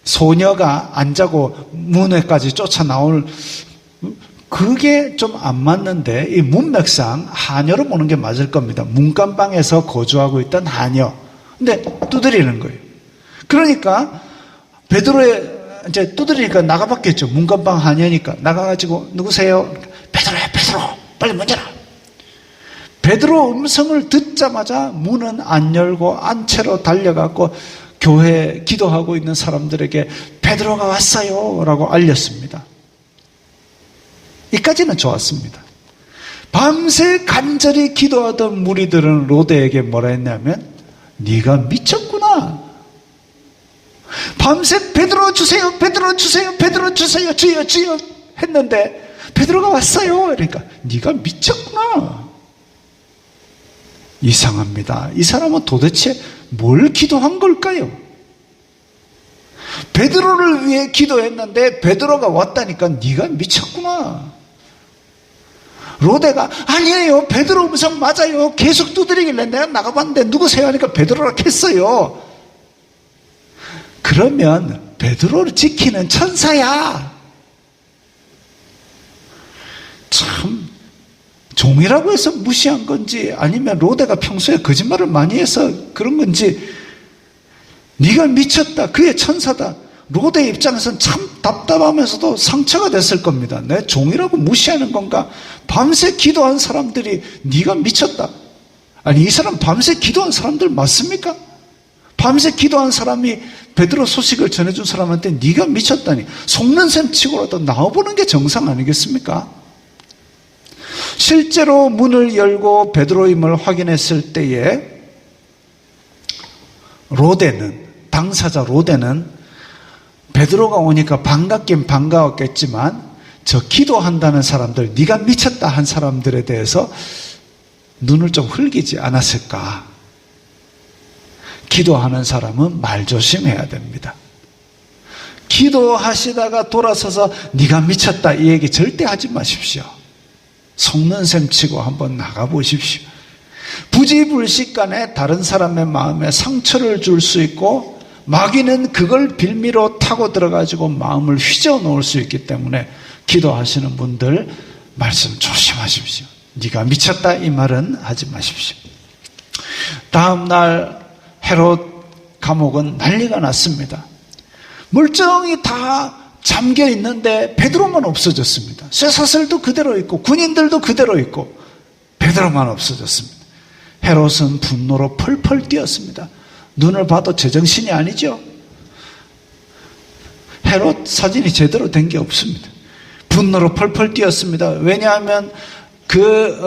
소녀가 안 자고 문외까지 쫓아 나올 그게 좀 안 맞는데 이 문맥상 하녀로 보는 게 맞을 겁니다. 문간방에서 거주하고 있던 하녀. 근데 두드리는 거예요. 그러니까 베드로의 이제 두드리니까 나가봤겠죠. 문간방 하녀니까 나가가지고 누구세요? 베드로야 베드로 빨리 문 열어. 베드로 음성을 듣자마자 문은 안 열고 안채로 달려갔고 교회에 기도하고 있는 사람들에게 베드로가 왔어요 라고 알렸습니다. 이까지는 좋았습니다. 밤새 간절히 기도하던 무리들은 로데에게 뭐라 했냐면 네가 미쳤구나. 밤새 베드로 주세요 베드로 주세요 베드로 주세요 주여 주여 했는데 베드로가 왔어요. 그러니까 네가 미쳤구나. 이상합니다. 이 사람은 도대체 뭘 기도한 걸까요? 베드로를 위해 기도했는데 베드로가 왔다니까 네가 미쳤구나. 로데가 아니에요 베드로 음성 맞아요 계속 두드리길래 내가 나가봤는데 누구세요 하니까 베드로라 했어요. 그러면 베드로를 지키는 천사야. 참 종이라고 해서 무시한 건지 아니면 로데가 평소에 거짓말을 많이 해서 그런 건지 네가 미쳤다 그의 천사다. 로데 입장에서는 참 답답하면서도 상처가 됐을 겁니다. 내 종이라고 무시하는 건가? 밤새 기도한 사람들이 네가 미쳤다. 아니 이 사람 밤새 기도한 사람들 맞습니까? 밤새 기도한 사람이 베드로 소식을 전해준 사람한테 네가 미쳤다니 속는 셈 치고라도 나와보는 게 정상 아니겠습니까? 실제로 문을 열고 베드로임을 확인했을 때에 로데는 당사자 로데는 베드로가 오니까 반갑긴 반가웠겠지만 저 기도한다는 사람들 네가 미쳤다 한 사람들에 대해서 눈을 좀 흘기지 않았을까. 기도하는 사람은 말조심해야 됩니다. 기도하시다가 돌아서서 네가 미쳤다 이 얘기 절대 하지 마십시오. 속는 셈 치고 한번 나가보십시오. 부지불식간에 다른 사람의 마음에 상처를 줄 수 있고 마귀는 그걸 빌미로 타고 들어가지고 마음을 휘저어 놓을 수 있기 때문에 기도하시는 분들 말씀 조심하십시오. 네가 미쳤다 이 말은 하지 마십시오. 다음 날 헤롯 감옥은 난리가 났습니다. 물정이 다 잠겨 있는데 베드로만 없어졌습니다. 쇠사슬도 그대로 있고 군인들도 그대로 있고 베드로만 없어졌습니다. 헤롯은 분노로 펄펄 뛰었습니다. 눈을 봐도 제정신이 아니죠. 헤롯 사진이 제대로 된 게 없습니다. 분노로 펄펄 뛰었습니다. 왜냐하면 그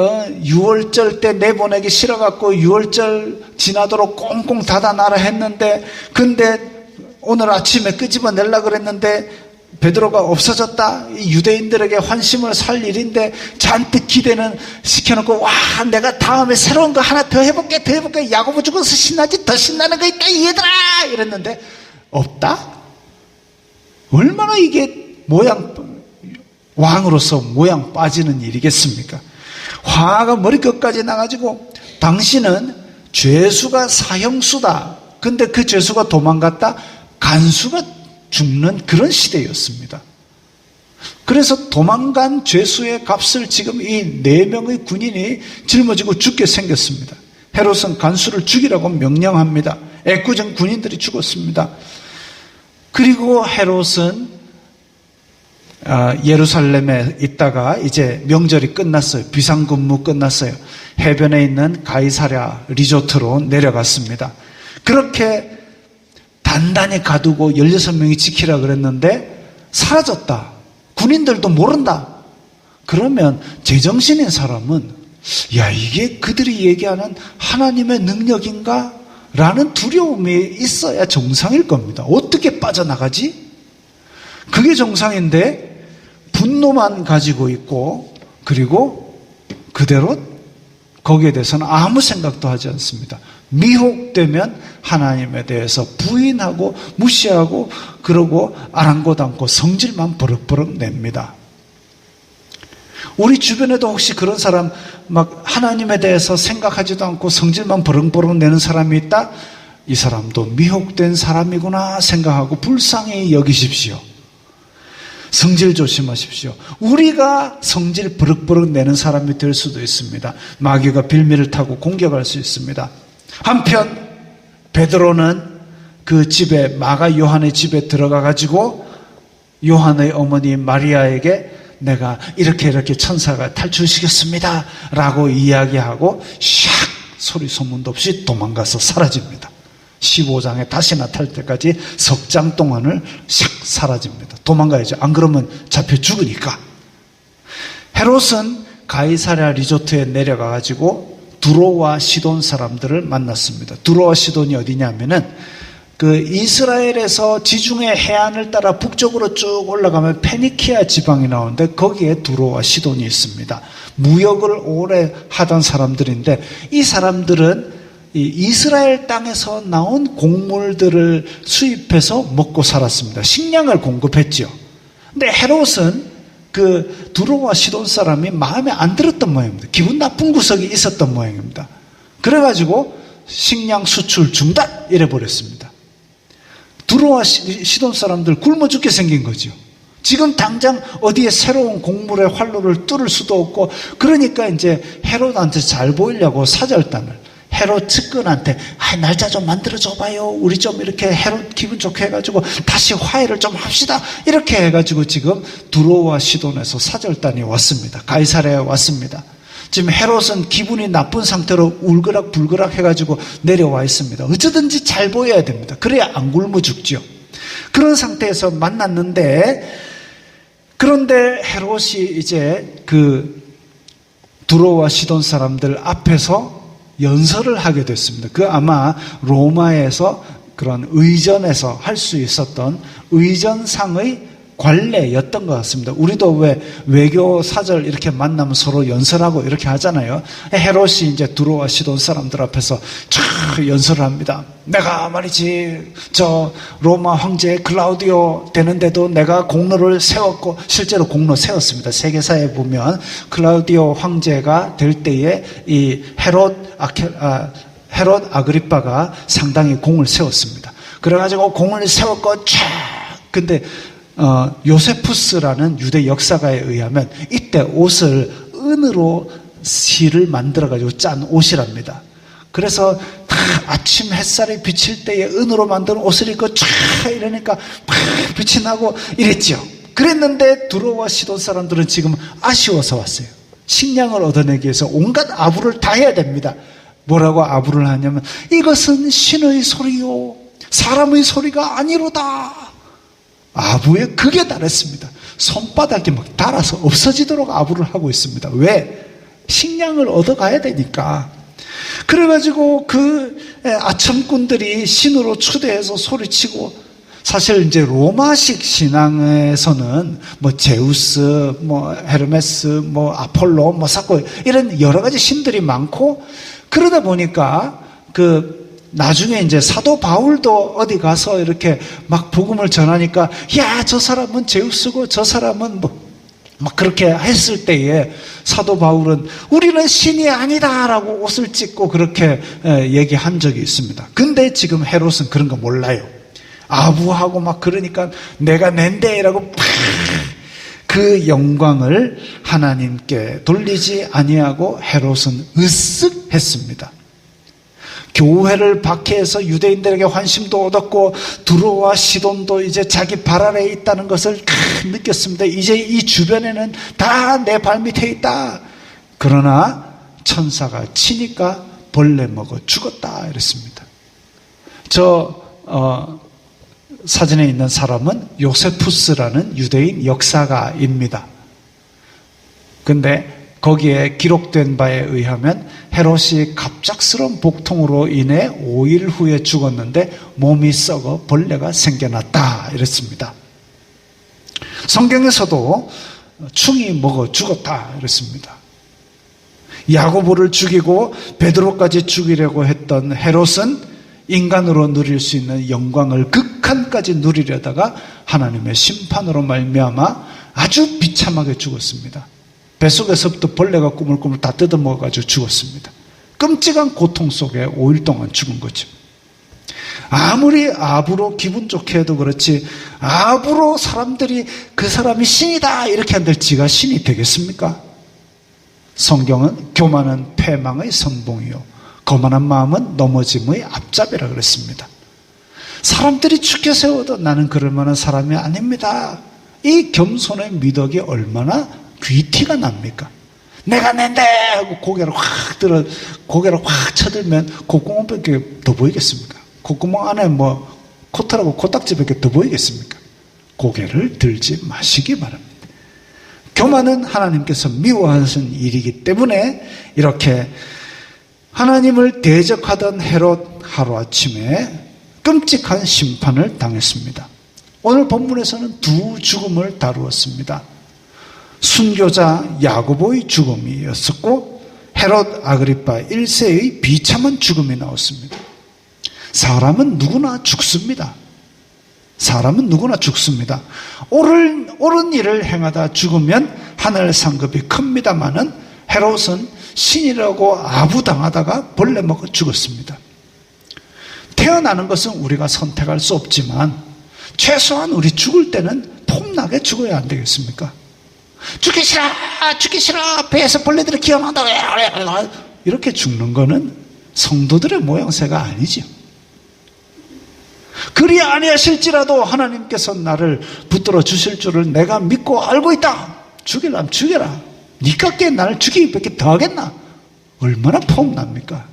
6월절 때 내보내기 싫어갖고 6월절 지나도록 꽁꽁 닫아놔라 했는데 근데 오늘 아침에 끄집어내려고 그랬는데 베드로가 없어졌다. 이 유대인들에게 환심을 살 일인데 잔뜩 기대는 시켜놓고 와 내가 다음에 새로운 거 하나 더 해볼게 야고보 죽어서 신나지 더 신나는 거 있다 얘들아 이랬는데 없다? 얼마나 이게 왕으로서 모양 빠지는 일이겠습니까? 화가 머리끝까지 나가지고 당신은 죄수가 사형수다. 근데 그 죄수가 도망갔다 간수가 죽는 그런 시대였습니다. 그래서 도망간 죄수의 값을 지금 이 4명의 군인이 짊어지고 죽게 생겼습니다. 헤롯은 간수를 죽이라고 명령합니다. 애꿎은 군인들이 죽었습니다. 그리고 헤롯은 예루살렘에 있다가 이제 명절이 끝났어요. 비상근무 끝났어요. 해변에 있는 가이사랴 리조트로 내려갔습니다. 그렇게 단단히 가두고 16명이 지키라 그랬는데 사라졌다. 군인들도 모른다. 그러면 제정신인 사람은 야, 이게 그들이 얘기하는 하나님의 능력인가? 라는 두려움이 있어야 정상일 겁니다. 어떻게 빠져나가지? 그게 정상인데 분노만 가지고 있고 그리고 그대로 거기에 대해서는 아무 생각도 하지 않습니다. 미혹되면 하나님에 대해서 부인하고 무시하고 그러고 아랑곳 않고 성질만 버럭버럭 냅니다. 우리 주변에도 혹시 그런 사람 막 하나님에 대해서 생각하지도 않고 성질만 버럭버럭 내는 사람이 있다? 이 사람도 미혹된 사람이구나 생각하고 불쌍히 여기십시오. 성질 조심하십시오. 우리가 성질 버럭버럭 내는 사람이 될 수도 있습니다. 마귀가 빌미를 타고 공격할 수 있습니다. 한편 베드로는 그 집에 마가 요한의 집에 들어가 가지고 요한의 어머니 마리아에게 내가 이렇게 천사가 탈출시켰습니다 라고 이야기하고 샥 소리 소문도 없이 도망가서 사라집니다. 15장에 다시 나타날 때까지 석 장 동안을 샥 사라집니다. 도망가야죠. 안 그러면 잡혀 죽으니까. 헤롯은 가이사랴 리조트에 내려가 가지고 두로와 시돈 사람들을 만났습니다. 두로와 시돈이 어디냐면은 그 이스라엘에서 지중해 해안을 따라 북쪽으로 쭉 올라가면 페니키아 지방이 나오는데 거기에 두로와 시돈이 있습니다. 무역을 오래 하던 사람들인데 이 사람들은 이스라엘 땅에서 나온 곡물들을 수입해서 먹고 살았습니다. 식량을 공급했죠. 근데 헤롯은 그 두로와 시돈 사람이 마음에 안 들었던 모양입니다. 기분 나쁜 구석이 있었던 모양입니다. 그래가지고 식량 수출 중단 이래버렸습니다. 두로와 시돈 사람들 굶어 죽게 생긴 거죠. 지금 당장 어디에 새로운 곡물의 활로를 뚫을 수도 없고 그러니까 이제 헤롯한테 잘 보이려고 사절단을 헤롯 측근한테 날짜 좀 만들어줘봐요. 우리 좀 이렇게 헤롯 기분 좋게 해가지고 다시 화해를 좀 합시다. 이렇게 해가지고 지금 두로와 시돈에서 사절단이 왔습니다. 가이사랴에 왔습니다. 지금 헤롯은 기분이 나쁜 상태로 울그락불그락 해가지고 내려와 있습니다. 어쩌든지 잘 보여야 됩니다. 그래야 안 굶어 죽죠. 그런 상태에서 만났는데 그런데 헤롯이 이제 그 두로와 시돈 사람들 앞에서 연설을 하게 됐습니다. 그 아마 로마에서 그런 의전에서 할 수 있었던 의전상의 관례였던 것 같습니다. 우리도 왜 외교 사절 이렇게 만나면 서로 연설하고 이렇게 하잖아요. 헤롯이 이제 두로와 시돈 사람들 앞에서 쫙 연설을 합니다. 내가 말이지 저 로마 황제 클라우디오 되는데도 내가 공로를 세웠고 실제로 공로 세웠습니다. 세계사에 보면 클라우디오 황제가 될 때에 이 헤롯 아그리빠가 상당히 공을 세웠습니다. 그래가지고 공을 세웠고 쫙 근데 요세푸스라는 유대 역사가에 의하면 이때 옷을 은으로 실을 만들어가지고 짠 옷이랍니다. 그래서 아침 햇살이 비칠 때에 은으로 만든 옷을 입고 쫙 이러니까 빛이 나고 이랬죠. 그랬는데 두로와 시돈 사람들은 지금 아쉬워서 왔어요. 식량을 얻어내기 위해서 온갖 아부를 다 해야 됩니다. 뭐라고 아부를 하냐면 이것은 신의 소리요 사람의 소리가 아니로다. 아부에 극에 달했습니다. 손바닥이 막 달아서 없어지도록 아부를 하고 있습니다. 왜? 식량을 얻어가야 되니까. 그래가지고 그 아첨꾼들이 신으로 초대해서 소리치고 사실 이제 로마식 신앙에서는 뭐 제우스, 뭐 헤르메스, 뭐 아폴로, 뭐 사코 이런 여러 가지 신들이 많고 그러다 보니까 나중에 이제 사도 바울도 어디 가서 이렇게 막 복음을 전하니까 야, 저 사람은 제우스고 저 사람은 뭐 막 그렇게 했을 때에 사도 바울은 우리는 신이 아니다라고 옷을 찢고 그렇게 얘기한 적이 있습니다. 근데 지금 헤롯은 그런 거 몰라요. 아부하고 막 그러니까 내가 낸데라고 그 영광을 하나님께 돌리지 아니하고 헤롯은 으쓱 했습니다. 교회를 박해해서 유대인들에게 환심도 얻었고 두로와 시돈도 이제 자기 발 아래에 있다는 것을 느꼈습니다. 이제 이 주변에는 다 내 발밑에 있다. 그러나 천사가 치니까 벌레 먹어 죽었다 이랬습니다. 사진에 있는 사람은 요세푸스라는 유대인 역사가입니다. 근데 거기에 기록된 바에 의하면 헤롯이 갑작스러운 복통으로 인해 5일 후에 죽었는데 몸이 썩어 벌레가 생겨났다 이랬습니다. 성경에서도 충이 먹어 죽었다 이랬습니다. 야고보를 죽이고 베드로까지 죽이려고 했던 헤롯은 인간으로 누릴 수 있는 영광을 극한까지 누리려다가 하나님의 심판으로 말미암아 아주 비참하게 죽었습니다. 뱃속에서부터 벌레가 꾸물꾸물 다 뜯어먹어가지고 죽었습니다. 끔찍한 고통 속에 5일 동안 죽은 거죠. 아무리 아부로 기분 좋게 해도 그렇지 아부로 사람들이 그 사람이 신이다 이렇게 한들 지가 신이 되겠습니까? 성경은 교만은 패망의 선봉이요 거만한 마음은 넘어짐의 앞잡이라 그랬습니다. 사람들이 죽게 세워도 나는 그럴 만한 사람이 아닙니다. 이 겸손의 미덕이 얼마나 귀티가 납니까? 내가 낸데 하고 고개를 확 쳐들면 콧구멍밖에 더 보이겠습니까? 콧구멍 안에 코털하고 코딱지밖에 더 보이겠습니까? 고개를 들지 마시기 바랍니다. 교만은 하나님께서 미워하시는 일이기 때문에 이렇게 하나님을 대적하던 헤롯 하루아침에 끔찍한 심판을 당했습니다. 오늘 본문에서는 두 죽음을 다루었습니다. 순교자 야고보의 죽음이었었고 헤롯 아그리파 1세의 비참한 죽음이 나왔습니다. 사람은 누구나 죽습니다. 사람은 누구나 죽습니다. 옳은 일을 행하다 죽으면 하늘 상급이 큽니다마는 헤롯은 신이라고 아부당하다가 벌레 먹어 죽었습니다. 태어나는 것은 우리가 선택할 수 없지만 최소한 우리 죽을 때는 폼나게 죽어야 안 되겠습니까? 죽기 싫어 배에서 벌레들이 기어난다 이렇게 죽는 거는 성도들의 모양새가 아니죠. 그리 아니하실지라도 하나님께서 나를 붙들어 주실 줄을 내가 믿고 알고 있다. 죽이려면 죽여라. 니깎게 나를 죽이기밖에 더 하겠나? 얼마나 폼납니까?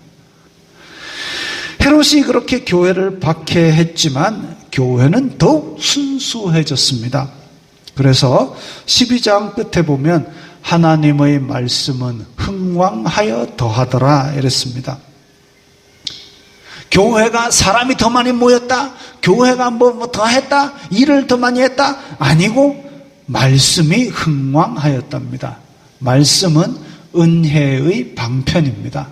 헤롯이 그렇게 교회를 박해했지만 교회는 더욱 순수해졌습니다. 그래서 12장 끝에 보면 하나님의 말씀은 흥왕하여 더하더라 이랬습니다. 교회가 사람이 더 많이 모였다? 교회가 뭐 더 했다? 일을 더 많이 했다? 아니고 말씀이 흥왕하였답니다. 말씀은 은혜의 방편입니다.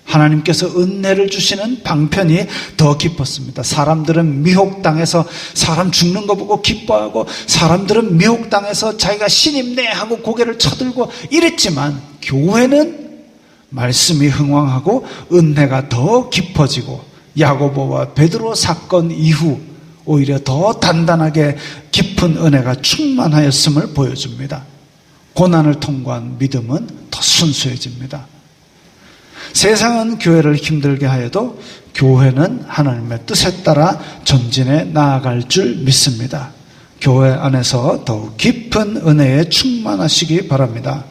하나님께서 은혜를 주시는 방편이 더 깊었습니다. 사람들은 미혹당해서 사람 죽는 거 보고 기뻐하고 사람들은 미혹당해서 자기가 신임네 하고 고개를 쳐들고 이랬지만 교회는 말씀이 흥왕하고 은혜가 더 깊어지고 야고보와 베드로 사건 이후 오히려 더 단단하게 깊은 은혜가 충만하였음을 보여줍니다. 고난을 통과한 믿음은 더 순수해집니다. 세상은 교회를 힘들게 하여도 교회는 하나님의 뜻에 따라 전진해 나아갈 줄 믿습니다. 교회 안에서 더욱 깊은 은혜에 충만하시기 바랍니다.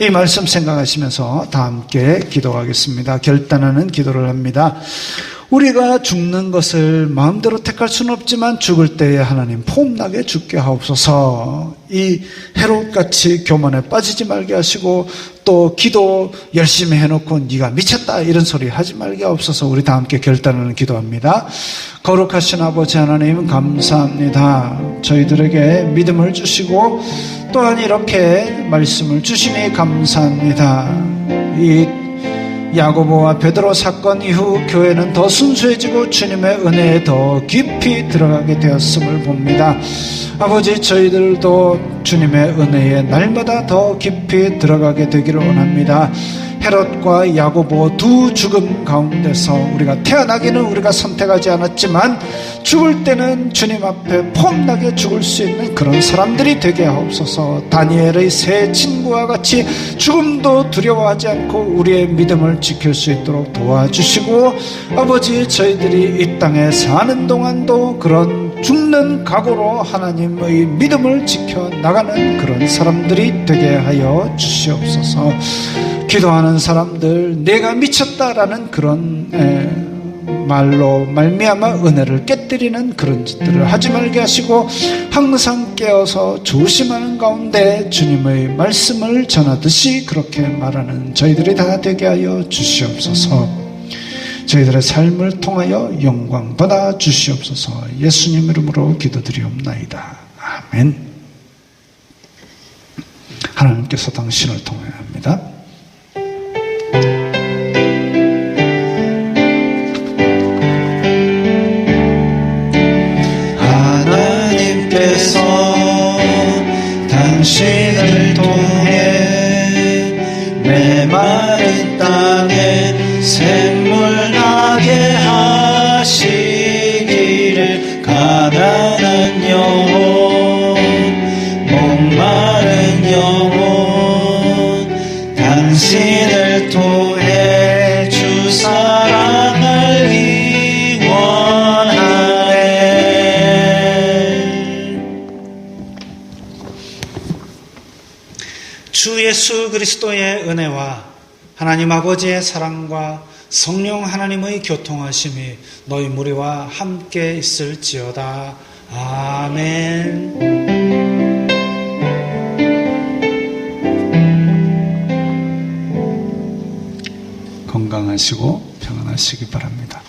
이 말씀 생각하시면서 다 함께 기도하겠습니다. 결단하는 기도를 합니다. 우리가 죽는 것을 마음대로 택할 수는 없지만 죽을 때에 하나님 폼나게 죽게 하옵소서. 이 헤롯같이 교만에 빠지지 말게 하시고 또 기도 열심히 해놓고 네가 미쳤다 이런 소리 하지 말게 하옵소서. 우리 다 함께 결단하는 기도합니다. 거룩하신 아버지 하나님 감사합니다. 저희들에게 믿음을 주시고 또한 이렇게 말씀을 주시니 감사합니다. 이 야고보와 베드로 사건 이후 교회는 더 순수해지고 주님의 은혜에 더 깊이 들어가게 되었음을 봅니다. 아버지, 저희들도 주님의 은혜에 날마다 더 깊이 들어가게 되기를 원합니다. 헤롯과 야고보 두 죽음 가운데서 우리가 태어나기는 우리가 선택하지 않았지만 죽을 때는 주님 앞에 폼나게 죽을 수 있는 그런 사람들이 되게 하옵소서. 다니엘의 세 친구와 같이 죽음도 두려워하지 않고 우리의 믿음을 지킬 수 있도록 도와주시고, 아버지, 저희들이 이 땅에 사는 동안도 그런 죽는 각오로 하나님의 믿음을 지켜나가는 그런 사람들이 되게 하여 주시옵소서. 기도하는 사람들, 내가 미쳤다라는 그런 말로 말미암아 은혜를 깨뜨리는 그런 짓들을 하지 말게 하시고, 항상 깨어서 조심하는 가운데 주님의 말씀을 전하듯이 그렇게 말하는 저희들이 다 되게 하여 주시옵소서. 저희들의 삶을 통하여 영광 받아 주시옵소서. 예수님 이름으로 기도드리옵나이다. 아멘. 하나님께서 당신을 통하여 합니다. 하나님께서 당신을 통해 메마른 땅에 샘물 나게 하시기를, 가난한 영혼, 목마른 영혼, 당신을 통해 주 사랑을 원하네. 주 예수 그리스도의 은혜와 하나님 아버지의 사랑과 성령 하나님의 교통하심이 너희 무리와 함께 있을지어다. 아멘. 건강하시고 평안하시기 바랍니다.